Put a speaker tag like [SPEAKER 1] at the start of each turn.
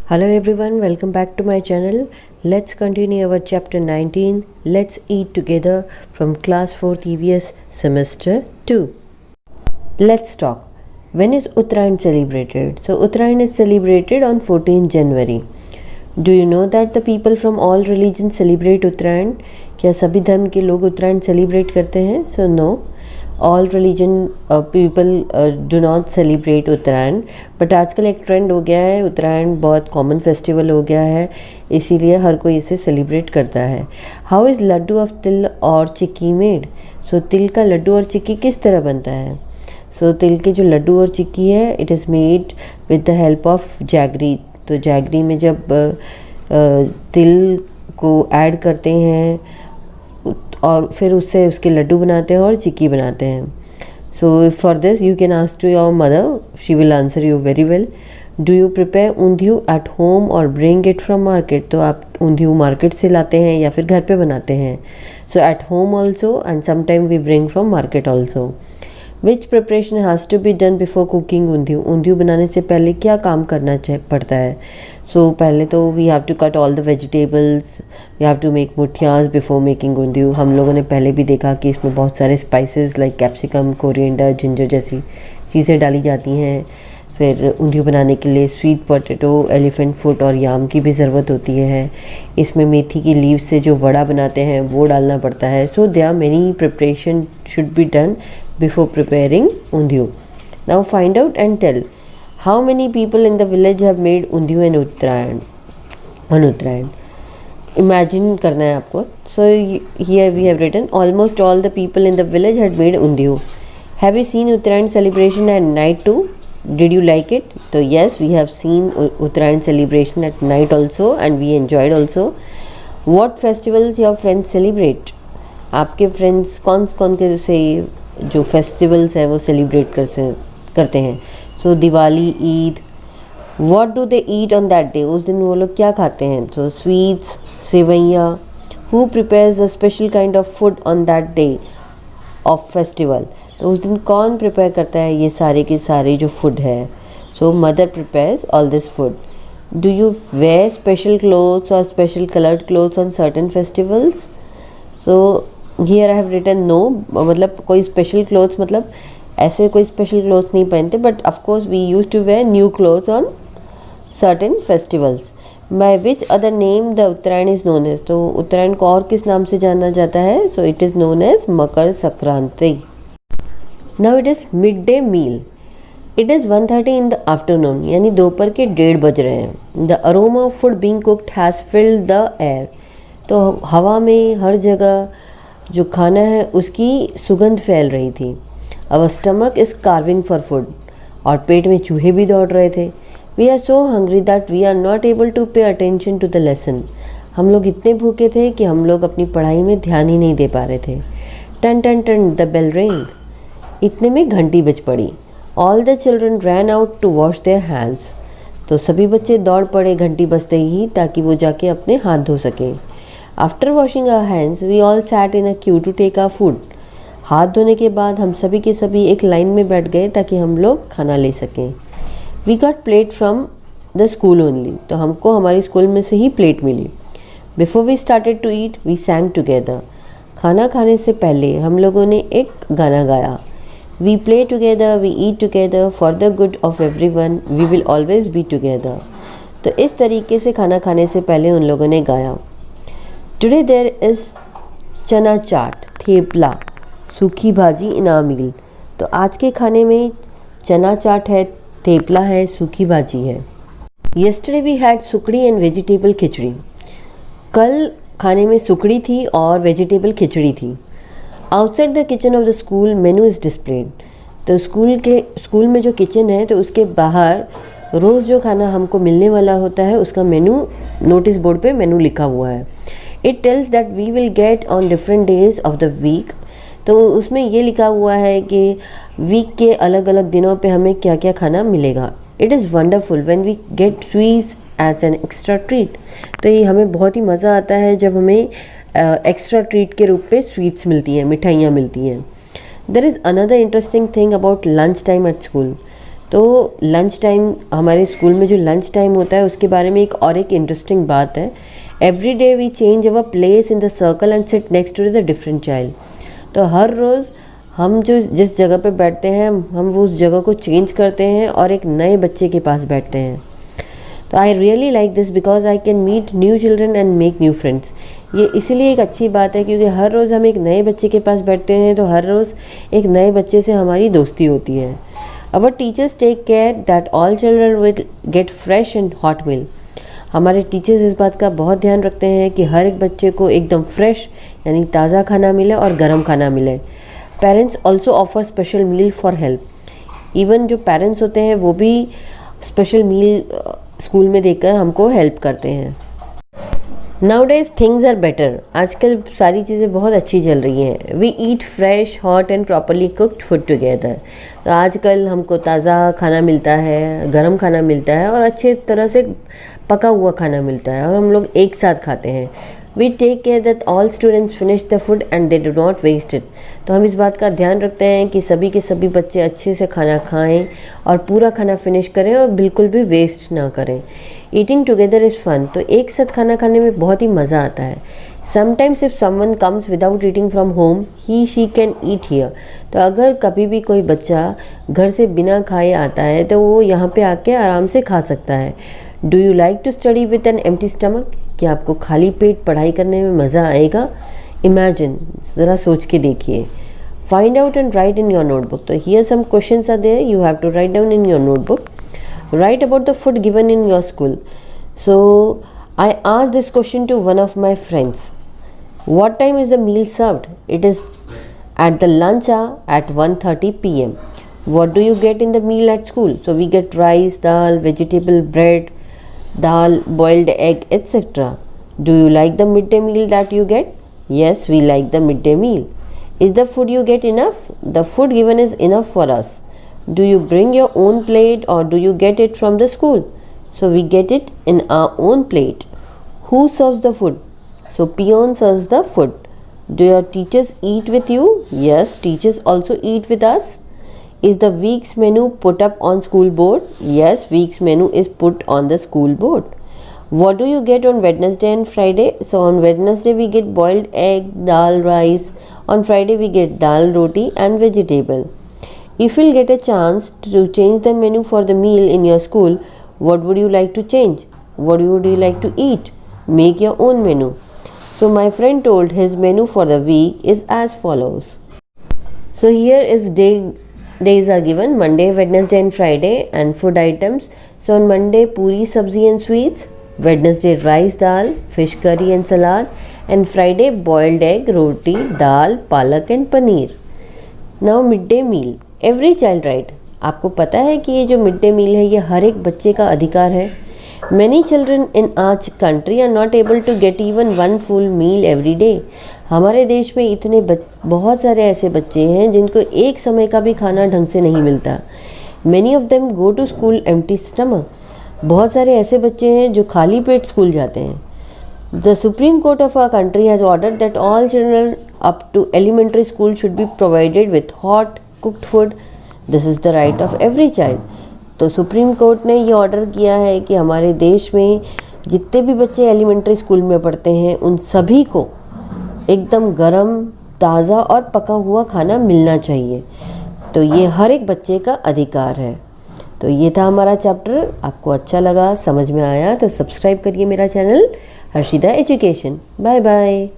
[SPEAKER 1] Hello everyone, welcome back to my channel. Let's continue our chapter 19. Let's eat together from class 4th EVS semester 2. Let's talk. When is Uttarayan celebrated? So Uttarayan is celebrated on 14th January. Do you know that the people from all religions celebrate Uttarayan? क्या सभी धर्म के लोग उत्तरायण celebrate करते हैं? So no. All religion people do not celebrate Uttarayan, but आजकल एक trend हो गया है, उत्तरायण बहुत कॉमन फेस्टिवल हो गया है, इसीलिए हर कोई इसे सेलिब्रेट करता है. हाउ इज़ लड्डू ऑफ तिल और चिक्की मेड? सो तिल का लड्डू और चिक्की किस तरह बनता है? सो तिल के जो लड्डू और चिक्की है, it is made with the help of jaggery. तो जैगरी में जब तिल को ऐड करते हैं और फिर उससे उसके लड्डू बनाते हैं और चिक्की बनाते हैं. So for this you can ask to your mother, she will answer you very well. Do you prepare undhiyu at home और ब्रिंग इट फ्रॉम मार्केट? तो आप ऊंधियू मार्केट से लाते हैं या फिर घर पे बनाते हैं? So at home also and sometime we bring from market also. Which preparation has to be done before cooking undhiyu? Undhiyu बनाने से पहले क्या काम करना पड़ता है? सो पहले तो we have to cut all the vegetables, we have to make muthias before making undhiyu. हम लोगों ने पहले भी देखा कि इसमें बहुत सारे spices like capsicum, coriander, ginger जैसी चीज़ें डाली जाती हैं. फिर ऊंधियू बनाने के लिए स्वीट पोटैटो, एलिफेंट फुट और याम की भी ज़रूरत होती है. इसमें मेथी की लीव्स से जो वड़ा बनाते हैं वो डालना पड़ता है. So there are many preparation should be done before preparing undhiyu. Now find out and tell. How many people in the village have made undhiyu and uttarayan on Uttarayan? Imagine करना है आपको. So here we have written almost all the people in the village had made undhiyu. Have you seen Uttarayan celebration at night too? Did you like it? So yes, we have seen Uttarayan celebration at night also and we enjoyed also. What festivals your friends celebrate? आपके friends कौन के से जो festivals हैं वो celebrate करते हैं? So Diwali, Eid. What do they eat on that day? उस दिन वो लोग क्या खाते हैं? सो स्वीट्स, सेवैयाँ. Who prepares a special kind of food on that day of festival? तो उस दिन कौन प्रिपेयर करता है ये सारे के सारे जो फूड है? So mother prepares all this food. Do you wear special clothes और special coloured clothes on certain festivals? So here I have written no. मतलब कोई स्पेशल क्लोथ्स मतलब ऐसे कोई स्पेशल क्लोथ्स नहीं पहनते, but of course we use to wear new clothes on certain festivals. By which other name the Uttarayan is known as? तो उत्तरायण को और किस नाम से जाना जाता है? So it is known as Makar Sankranti. Now it is mid day meal. It is 1:30 in the afternoon, यानी दोपहर के 1:30 बज रहे हैं. The aroma of food being cooked has filled the air. तो हवा में हर जगह जो खाना है उसकी सुगंध फैल रही थी. Our stomach is carving for food. और पेट में चूहे भी दौड़ रहे थे. We are so hungry that we are not able to pay attention to the lesson. हम लोग इतने भूखे थे कि हम लोग अपनी पढ़ाई में ध्यान ही नहीं दे पा रहे थे. टन टन टन द बेल रिंग. इतने में घंटी बज पड़ी. All the children ran out to wash their hands. तो सभी बच्चे दौड़ पड़े घंटी बजते ही, ताकि वो जाके अपने हाथ धो सकें. After washing our hands, we all sat in a queue to take our food. हाथ धोने के बाद हम सभी के सभी एक लाइन में बैठ गए ताकि हम लोग खाना ले सकें. We got plate from the school only. तो हमको हमारी स्कूल में से ही प्लेट मिली. Before we started to eat we sang together. खाना खाने से पहले हम लोगों ने एक गाना गाया. We play together, we eat together, for the good of everyone, we will always be together. तो इस तरीके से खाना खाने से पहले उन लोगों ने गाया. टुडे देयर इज़ चना चाट, थेपला, सूखी भाजी इन आवर मील. तो आज के खाने में चना चाट है, थेपला है, सूखी भाजी है. Yesterday we had sukhdi and vegetable khichdi. कल खाने में सुकड़ी थी और वेजिटेबल खिचड़ी थी. Outside the kitchen of the school menu is displayed. तो स्कूल में जो किचन है तो उसके बाहर रोज़ जो खाना हमको मिलने वाला होता है उसका मेनू, नोटिस बोर्ड पे मेनू लिखा हुआ है. It tells that we will get on different days of the week. तो उसमें ये लिखा हुआ है कि वीक के अलग अलग दिनों पे हमें क्या क्या खाना मिलेगा. It is wonderful when we get sweets as an extra treat. तो ये हमें बहुत ही मज़ा आता है जब हमें एक्स्ट्रा ट्रीट के रूप पे स्वीट्स मिलती हैं, मिठाइयाँ मिलती हैं. There is another interesting thing about lunch time at school. तो लंच टाइम, हमारे स्कूल में जो लंच टाइम होता है उसके बारे में एक इंटरेस्टिंग बात है। Every day we change our place in the circle and sit next to the different child. तो हर रोज़ हम जो जिस जगह पे बैठते हैं हम वो उस जगह को चेंज करते हैं और एक नए बच्चे के पास बैठते हैं। तो I really like this because I can meet new children and make new friends. ये इसीलिए एक अच्छी बात है क्योंकि हर रोज़ हम एक नए बच्चे के पास बैठते हैं तो हर रोज़ एक नए बच्चे से हमारी दोस्ती होती है। Our teachers take care that all children will get fresh and hot meal. हमारे टीचर्स इस बात का बहुत ध्यान रखते हैं कि हर एक बच्चे को एकदम फ्रेश यानी ताज़ा खाना मिले और गर्म खाना मिले। Parents also offer special meal for help. Even जो पेरेंट्स होते हैं वो भी स्पेशल मील स्कूल में देकर हमको हेल्प करते हैं। Nowadays things are better. आजकल सारी चीज़ें बहुत अच्छी चल रही हैं। We eat fresh hot and properly cooked food together. तो आजकल हमको ताज़ा खाना मिलता है, गरम खाना मिलता है और अच्छे तरह से पका हुआ खाना मिलता है और हम लोग एक साथ खाते हैं। We take care that all students finish the food and they do not waste it. तो हम इस बात का ध्यान रखते हैं कि सभी के सभी बच्चे अच्छे से खाना खाएं और पूरा खाना फिनिश करें और बिल्कुल भी वेस्ट ना करें। Eating together is fun. तो एक साथ खाना खाने में बहुत ही मज़ा आता है। Sometimes if someone comes without eating from home he she can eat here. तो अगर कभी भी कोई बच्चा घर से बिना खाए आता है तो वो यहाँ पे आके आराम से खा सकता है। Do you like to study with an empty stomach? क्या आपको खाली पेट पढ़ाई करने में मज़ा आएगा? इमेजिन, ज़रा सोच के देखिए। Find out and write in your notebook. तो here some questions are there, you have to write down in your notebook. Write about the food given in your school. So I asked this question to one of my friends. What time is the meal served? It is at the lunch hour at 1:30 p.m. What do you get in the meal at school? So we get rice, dal, vegetable, bread, dal, boiled egg, etc. Do you like the midday meal that you get? Yes, we like the midday meal. Is the food you get enough? The food given is enough for us. Do you bring your own plate or do you get it from the school? So we get it in our own plate. Who serves the food? So peon serves the food. Do your teachers eat with you? Yes, teachers also eat with us. Is the week's menu put up on school board? Yes, week's menu is put on the school board. What do you get on Wednesday and Friday? So on Wednesday we get boiled egg, dal, rice. On Friday we get dal, roti and vegetable. If you'll get a chance to change the menu for the meal in your school, what would you like to change? What would you like to eat? Make your own menu. So my friend told his menu for the week is as follows. So here is days are given: Monday, Wednesday and Friday, and food items. So on Monday, puri, sabzi and sweets. Wednesday, rice, dal, fish curry and salad. And Friday, boiled egg, roti, dal, palak and paneer. Now midday meal. Every child right. आपको पता है कि ये जो mid day मील है ये हर एक बच्चे का अधिकार है। Many children in our country are not able to get even one full meal every day. हमारे देश में इतने बहुत सारे ऐसे बच्चे हैं जिनको एक समय का भी खाना ढंग से नहीं मिलता। Many of them go to school empty stomach. बहुत सारे ऐसे बच्चे हैं जो खाली पेट स्कूल जाते हैं। The supreme court of our country has ordered that all children up to elementary school should be provided with hot cooked food. This is the right of every child. तो सुप्रीम कोर्ट ने ये order किया है कि हमारे देश में जितने भी बच्चे एलिमेंट्री स्कूल में पढ़ते हैं उन सभी को एकदम गरम, ताज़ा और पका हुआ खाना मिलना चाहिए। तो ये हर एक बच्चे का अधिकार है। तो ये था हमारा चैप्टर। आपको अच्छा लगा, समझ में आया तो सब्सक्राइब करिए मेरा channel Harshida education. Bye bye.